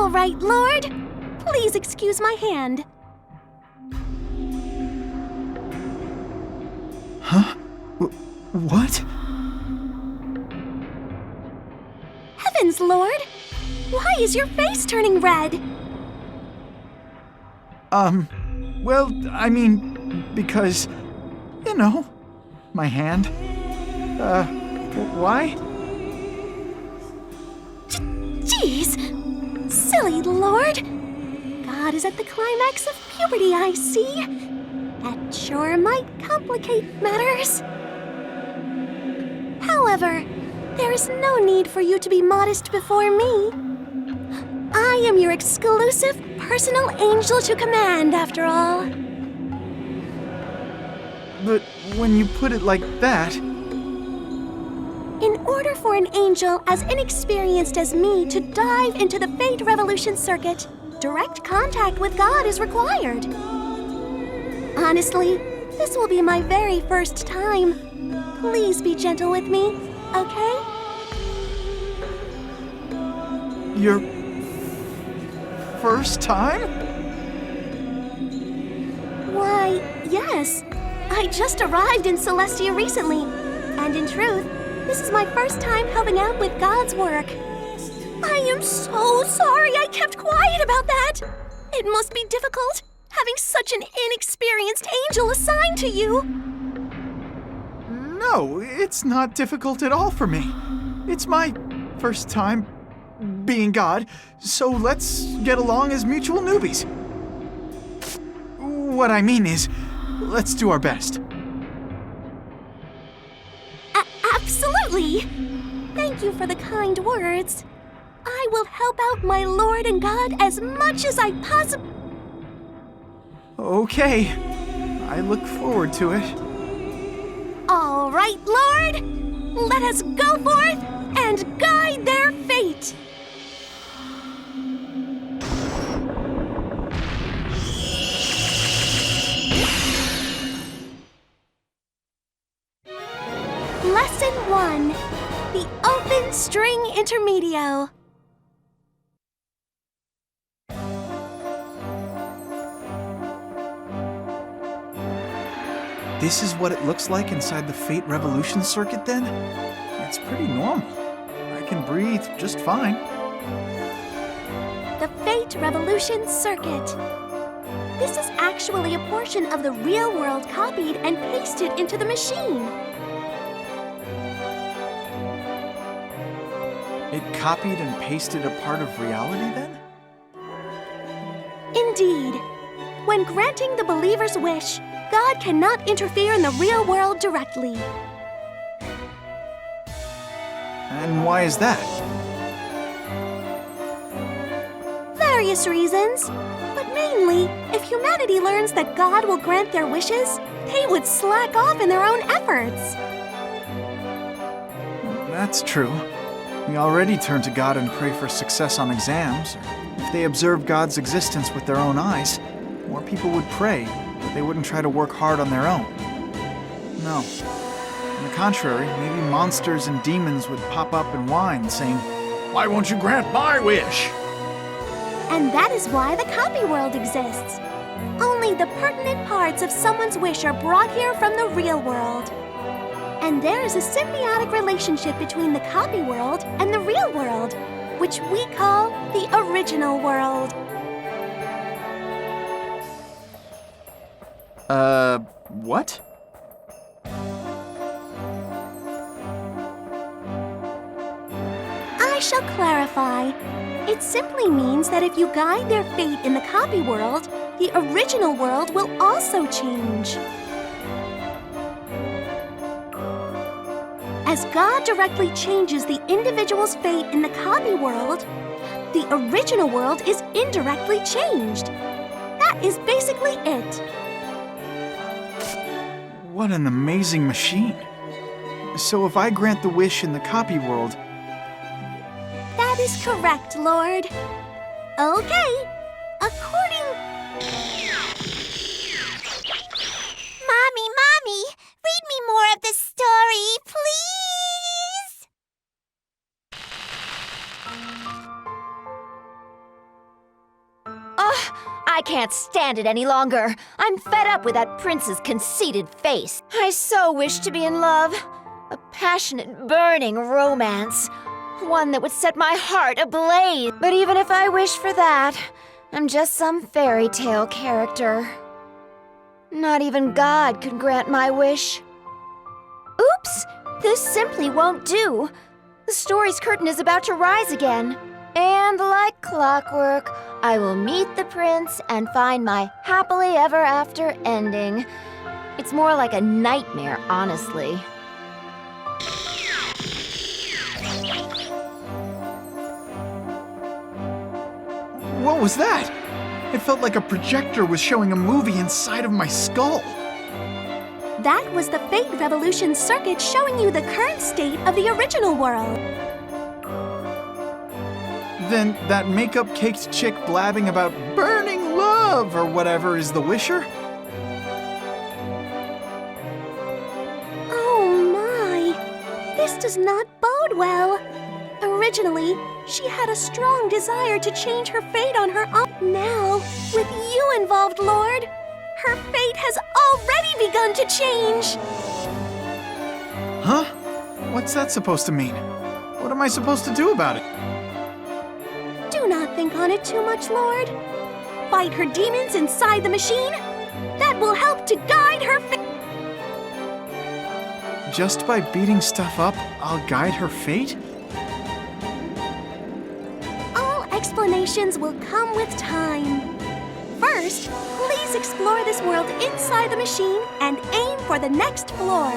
All right, Lord. Please excuse my hand. Huh? What? Heavens, Lord! Why is your face turning red? Well, I mean, because, you know, my hand. Why? Jeez! Silly Lord! God is at the climax of puberty, I see. That sure might complicate matters. However, there is no need for you to be modest before me. I am your exclusive personal angel to command, after all. But when you put it like that... In order for an angel as inexperienced as me to dive into the Fate Revolution circuit, direct contact with God is required. Honestly, this will be my very first time. Please be gentle with me, okay? Your... first time? Why, yes. I just arrived in Celestia recently, and in truth, this is my first time helping out with God's work. I am so sorry I kept quiet about that. It must be difficult having such an inexperienced angel assigned to you. No, it's not difficult at all for me. It's my first time being God, so let's get along as mutual newbies. What I mean is, let's do our best. Absolutely! Thank you for the kind words. I will help out my Lord and God as much as I possibly... Okay, I look forward to it. All right, Lord! Let us go forth and guide their fate! Lesson 1. The Open String Intermedio. This is what it looks like inside the Fate Revolution circuit, then? It's pretty normal. I can breathe just fine. The Fate Revolution circuit. This is actually a portion of the real world copied and pasted into the machine. It copied and pasted a part of reality, then? Indeed. When granting the believer's wish, God cannot interfere in the real world directly. And why is that? Various reasons. But mainly, if humanity learns that God will grant their wishes, they would slack off in their own efforts. That's true. We already turn to God and pray for success on exams. If they observe God's existence with their own eyes, more people would pray, but they wouldn't try to work hard on their own. No. On the contrary, maybe monsters and demons would pop up and whine, saying, "Why won't you grant my wish?" And that is why the copy world exists. Only the pertinent parts of someone's wish are brought here from the real world. And there is a symbiotic relationship between the copy world and the real world, which we call the original world. What? I shall clarify. It simply means that if you guide their fate in the copy world, the original world will also change. As God directly changes the individual's fate in the copy world, the original world is indirectly changed. That is basically it. What an amazing machine. So if I grant the wish in the copy world... That is correct, Lord. Okay, according... Mommy, read me more of the story, please! I can't stand it any longer. I'm fed up with that prince's conceited face. I so wish to be in love. A passionate, burning romance. One that would set my heart ablaze. But even if I wish for that, I'm just some fairy tale character. Not even God could grant my wish. Oops! This simply won't do. The story's curtain is about to rise again. And like clockwork, I will meet the prince and find my happily ever after ending. It's more like a nightmare, honestly. What was that? It felt like a projector was showing a movie inside of my skull. That was the Fate Revolution circuit showing you the current state of the original world. Then that makeup-caked chick blabbing about burning love or whatever is the Wisher? Oh my! This does not bode well. Originally, she had a strong desire to change her fate on her own. Now, with you involved, Lord, her fate has already begun to change. Huh? What's that supposed to mean? What am I supposed to do about it? Do not think on it too much, Lord. Fight her demons inside the machine. That will help to guide her fate. Just by beating stuff up, I'll guide her fate? All explanations will come with time. First, please explore this world inside the machine and aim for the next floor.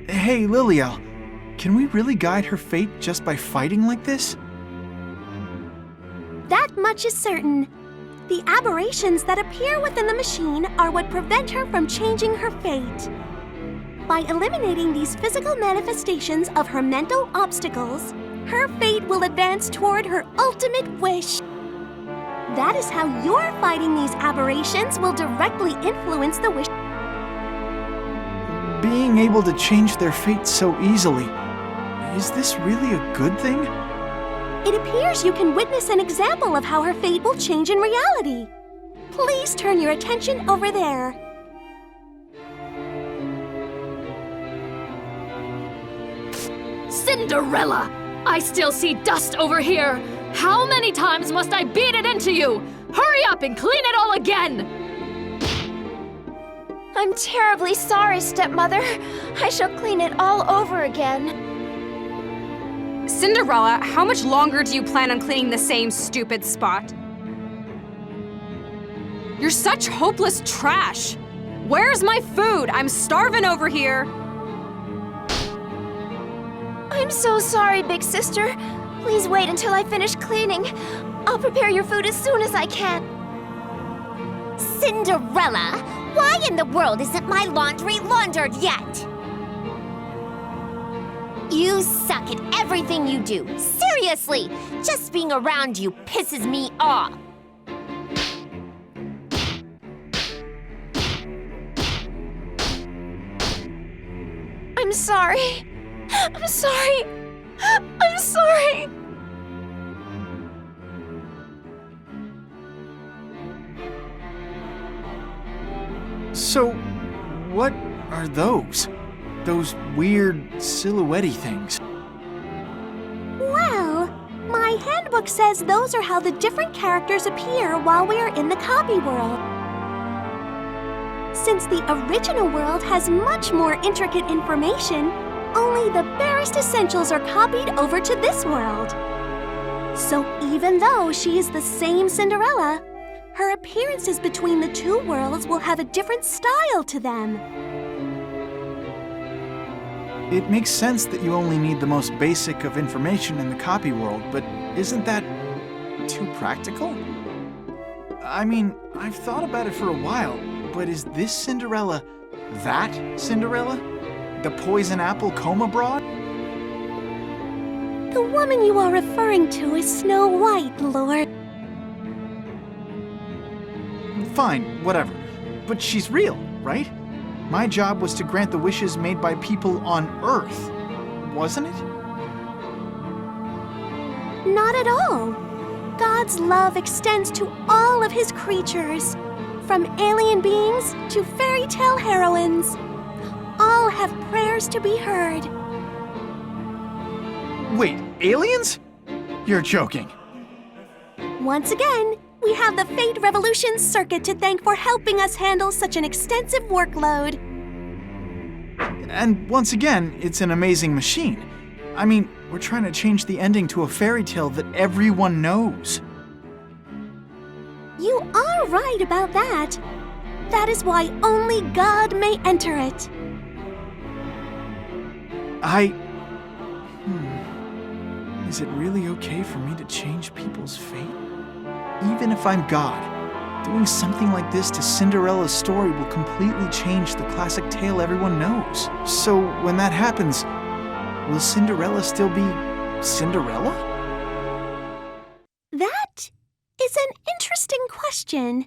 Hey, Liliel, can we really guide her fate just by fighting like this? That much is certain. The aberrations that appear within the machine are what prevent her from changing her fate. By eliminating these physical manifestations of her mental obstacles, her fate will advance toward her ultimate wish. That is how your fighting these aberrations will directly influence the wish. Being able to change their fate so easily, is this really a good thing? It appears you can witness an example of how her fate will change in reality. Please turn your attention over there. Cinderella! I still see dust over here! How many times must I beat it into you? Hurry up and clean it all again! I'm terribly sorry, stepmother. I shall clean it all over again. Cinderella, how much longer do you plan on cleaning the same stupid spot? You're such hopeless trash! Where's my food? I'm starving over here! I'm so sorry, big sister. Please wait until I finish cleaning. I'll prepare your food as soon as I can. Cinderella, why in the world isn't my laundry laundered yet? You suck at everything you do. Seriously, just being around you pisses me off. I'm sorry. I'm sorry. I'm sorry. So, what are those? Those weird silhouette-y things? Well, my handbook says those are how the different characters appear while we are in the copy world. Since the original world has much more intricate information, only the barest essentials are copied over to this world. So even though she is the same Cinderella, her appearances between the two worlds will have a different style to them. It makes sense that you only need the most basic of information in the copy world, but isn't that too practical? I mean, I've thought about it for a while, but is this Cinderella that Cinderella? The poison apple coma broad? The woman you are referring to is Snow White, Lord. Fine, whatever. But she's real, right? My job was to grant the wishes made by people on Earth, wasn't it? Not at all. God's love extends to all of his creatures, from alien beings to fairy tale heroines. All have prayers to be heard. Wait, aliens? You're joking. Once again, we have the Fate Revolution Circuit to thank for helping us handle such an extensive workload. And once again, it's an amazing machine. I mean, we're trying to change the ending to a fairy tale that everyone knows. You are right about that. That is why only God may enter it. Is it really okay for me to change people's fate? Even if I'm God, doing something like this to Cinderella's story will completely change the classic tale everyone knows. So when that happens, will Cinderella still be Cinderella? That is an interesting question.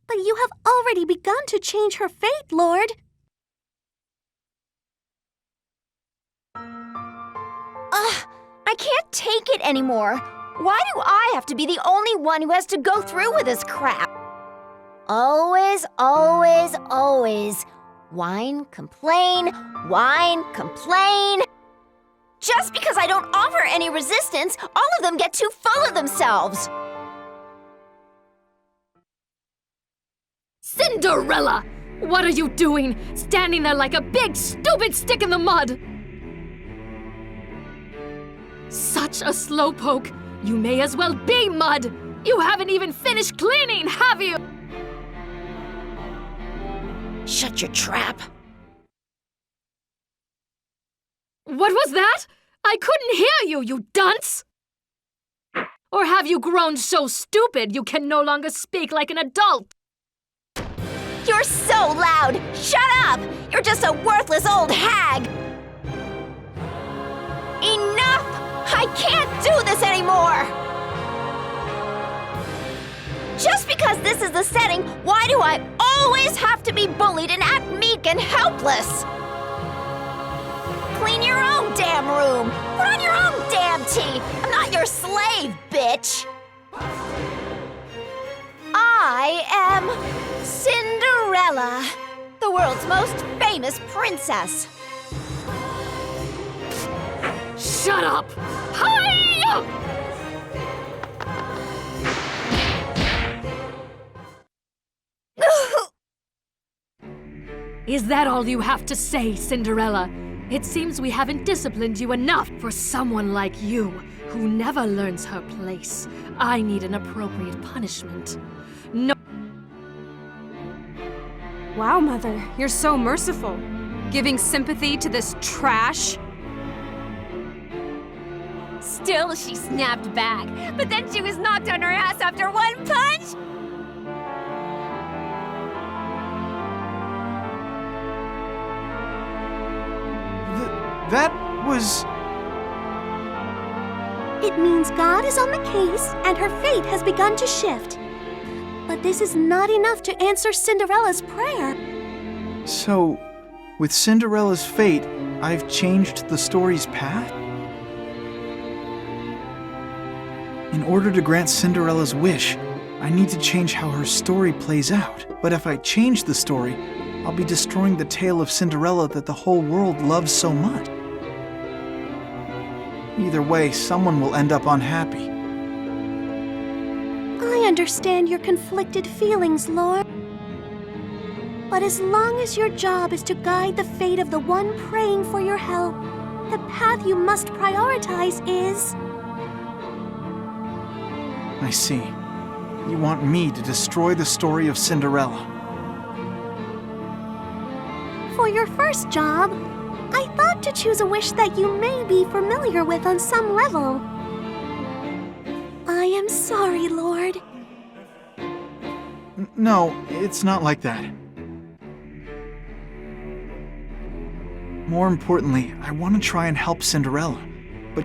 But you have already begun to change her fate, Lord. I can't take it anymore. Why do I have to be the only one who has to go through with this crap? Always, always, always. Whine, complain, whine, complain. Just because I don't offer any resistance, all of them get too full of themselves. Cinderella! What are you doing? Standing there like a big, stupid stick in the mud! Such a slowpoke! You may as well be mud! You haven't even finished cleaning, have you? Shut your trap. What was that? I couldn't hear you, you dunce! Or have you grown so stupid you can no longer speak like an adult? You're so loud! Shut up! You're just a worthless old hag! Enough! I can't do this anymore! Just because this is the setting, why do I always have to be bullied and act meek and helpless? Clean your own damn room! Put on your own damn tea! I'm not your slave, bitch! I am Cinderella, the world's most famous princess. Shut up! Hi-ya! Is that all you have to say, Cinderella? It seems we haven't disciplined you enough for someone like you, who never learns her place. I need an appropriate punishment. Wow, Mother, you're so merciful. Giving sympathy to this trash. Still, she snapped back, but then she was knocked on her ass after one punch! That was... It means God is on the case and her fate has begun to shift. But this is not enough to answer Cinderella's prayer. So, with Cinderella's fate, I've changed the story's path? In order to grant Cinderella's wish, I need to change how her story plays out. But if I change the story, I'll be destroying the tale of Cinderella that the whole world loves so much. Either way, someone will end up unhappy. I understand your conflicted feelings, Lord. But as long as your job is to guide the fate of the one praying for your help, the path you must prioritize is... I see. You want me to destroy the story of Cinderella. For your first job, I thought to choose a wish that you may be familiar with on some level. I am sorry, Lord. No, it's not like that. More importantly, I want to try and help Cinderella. But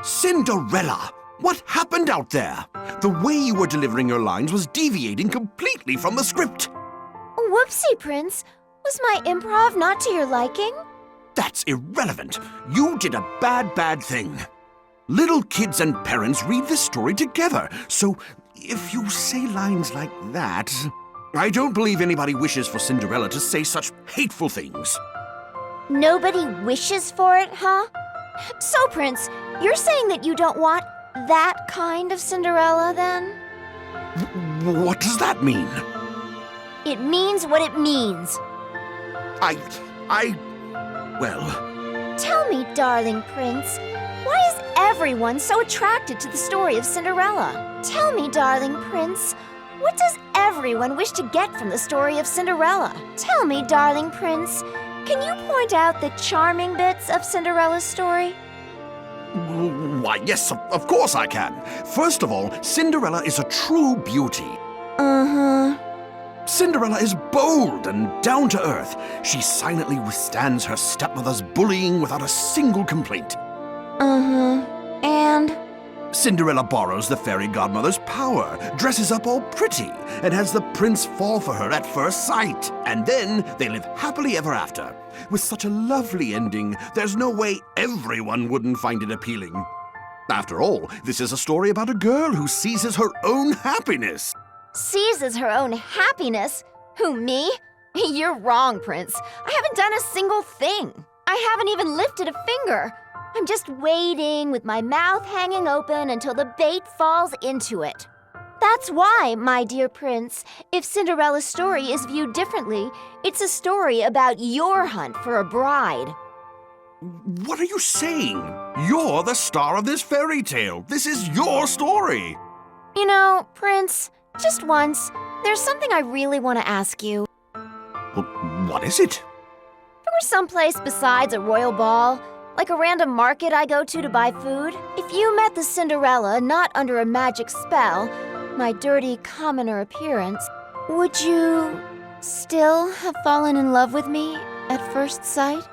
Cinderella! What happened out there? The way you were delivering your lines was deviating completely from the script. Whoopsie, Prince. Was my improv not to your liking? That's irrelevant. You did a bad thing. Little kids and parents read this story together, so if you say lines like that... I don't believe anybody wishes for Cinderella to say such hateful things. Nobody wishes for it, huh? So, Prince, you're saying that you don't want that kind of Cinderella, then? What does that mean? It means what it means. Well... Tell me, darling Prince, why is everyone so attracted to the story of Cinderella? Tell me, darling Prince, what does everyone wish to get from the story of Cinderella? Tell me, darling Prince, can you point out the charming bits of Cinderella's story? Why, yes, of course I can. First of all, Cinderella is a true beauty. Uh-huh. Cinderella is bold and down to earth. She silently withstands her stepmother's bullying without a single complaint. Uh-huh. And? Cinderella borrows the fairy godmother's power, dresses up all pretty, and has the prince fall for her at first sight. And then they live happily ever after. With such a lovely ending, there's no way everyone wouldn't find it appealing. After all, this is a story about a girl who seizes her own happiness. Seizes her own happiness? Who, me? You're wrong, Prince. I haven't done a single thing. I haven't even lifted a finger. I'm just waiting with my mouth hanging open until the bait falls into it. That's why, my dear Prince, if Cinderella's story is viewed differently, it's a story about your hunt for a bride. What are you saying? You're the star of this fairy tale. This is your story. You know, Prince, just once, there's something I really want to ask you. Well, what is it? If there were someplace besides a royal ball, like a random market I go to buy food, if you met the Cinderella not under a magic spell, my dirty commoner appearance, would you still have fallen in love with me at first sight?